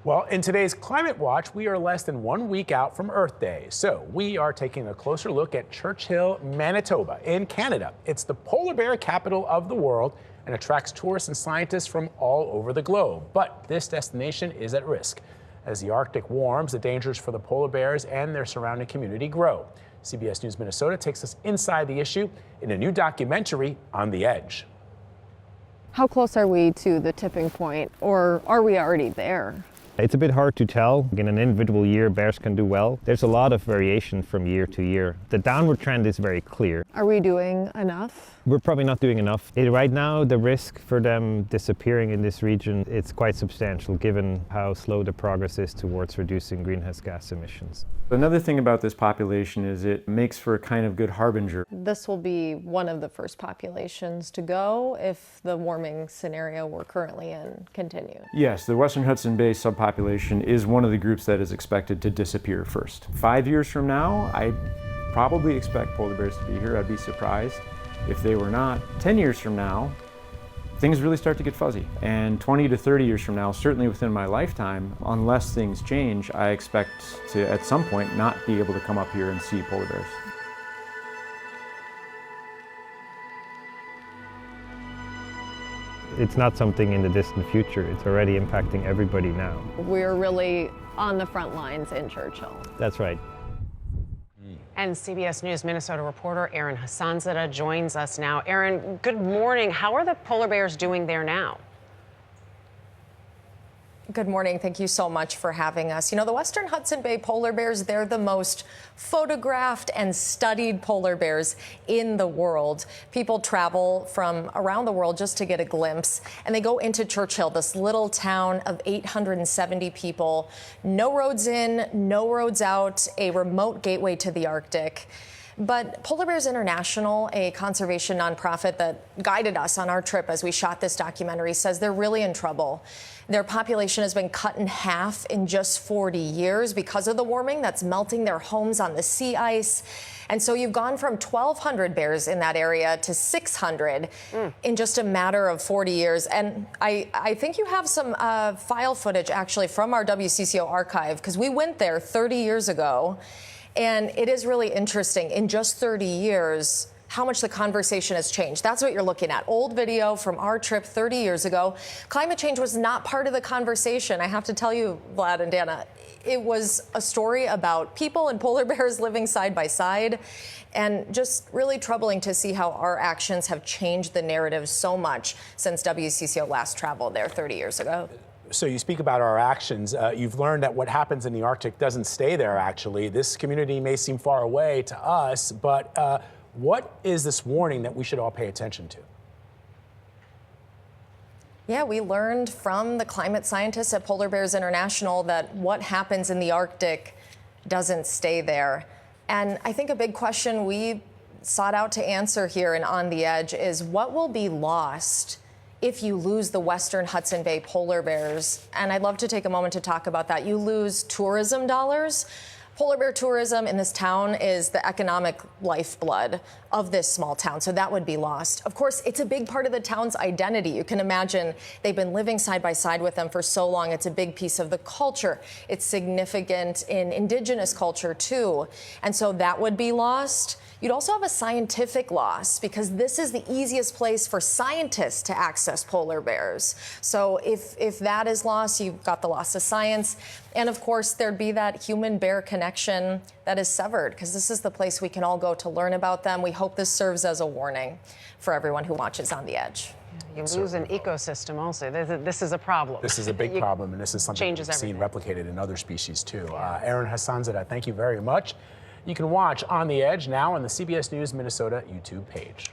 Well, in today's Climate Watch, we are less than 1 week out from Earth Day. So we are taking a closer look at Churchill, Manitoba in Canada. It's the polar bear capital of the world and attracts tourists and scientists from all over the globe. But this destination is at risk. As the Arctic warms, the dangers for the polar bears and their surrounding community grow. CBS News Minnesota takes us inside the issue in a new documentary, On the Edge. How close are we to the tipping point, or are we already there? It's a bit hard to tell. In an individual year, bears can do well. There's a lot of variation from year to year. The downward trend is very clear. Are we doing enough? We're probably not doing enough. Right now, the risk for them disappearing in this region, it's quite substantial given how slow the progress is towards reducing greenhouse gas emissions. Another thing about this population is it makes for a kind of good harbinger. This will be one of the first populations to go if the warming scenario we're currently in continues. Yes, the Western Hudson Bay subpopulation is one of the groups that is expected to disappear first. 5 years from now, I probably expect polar bears to be here. I'd be surprised if they were not. 10 years from now, things really start to get fuzzy. And 20 to 30 years from now, certainly within my lifetime, unless things change, I expect to, at some point, not be able to come up here and see polar bears. It's not something in the distant future. It's already impacting everybody now. We're really on the front lines in Churchill. That's right. And CBS News Minnesota reporter Erin Hassanzadeh joins us now. Erin, good morning. How are the polar bears doing there now? Good morning. Thank you so much for having us. You know, the Western Hudson Bay polar bears, they're the most photographed and studied polar bears in the world. People travel from around the world just to get a glimpse, and they go into Churchill, this little town of 870 people. No roads in, no roads out, a remote gateway to the Arctic. But Polar Bears International, a conservation nonprofit that guided us on our trip as we shot this documentary, says they're really in trouble. Their population has been cut in half in just 40 years because of the warming that's melting their homes on the sea ice. And so you've gone from 1,200 bears in that area to 600 in just a matter of 40 years. And I think you have some file footage actually from our WCCO archive, because we went there 30 years ago. And it is really interesting, in just 30 years, how much the conversation has changed. That's what you're looking at. Old video from our trip 30 years ago. Climate change was not part of the conversation. I have to tell you, Vlad and Dana, it was a story about people and polar bears living side by side. And just really troubling to see how our actions have changed the narrative so much since WCCO last traveled there 30 years ago. So you speak about our actions. You've learned that what happens in the Arctic doesn't stay there, actually. This community may seem far away to us, but what is this warning that we should all pay attention to? Yeah, we learned from the climate scientists at Polar Bears International that what happens in the Arctic doesn't stay there. And I think a big question we sought out to answer here in On the Edge is what will be lost if you lose the Western Hudson Bay polar bears? And I'd love to take a moment to talk about that. You lose tourism dollars. Polar bear tourism in this town is the economic lifeblood of this small town, so that would be lost. Of course, it's a big part of the town's identity. You can imagine they've been living side by side with them for so long. It's a big piece of the culture. It's significant in indigenous culture, too. And so that would be lost. You'd also have a scientific loss, because this is the easiest place for scientists to access polar bears. So if that is lost, you've got the loss of science. And of course, there'd be that human-bear connection that is severed, because this is the place we can all go to learn about them. We hope this serves as a warning for everyone who watches On the Edge. You lose an ecosystem also. This is a problem. This is a big problem, and this is something we've seen replicated in other species, too. Erin Hassanzadeh, thank you very much. You can watch On the Edge now on the CBS News Minnesota YouTube page.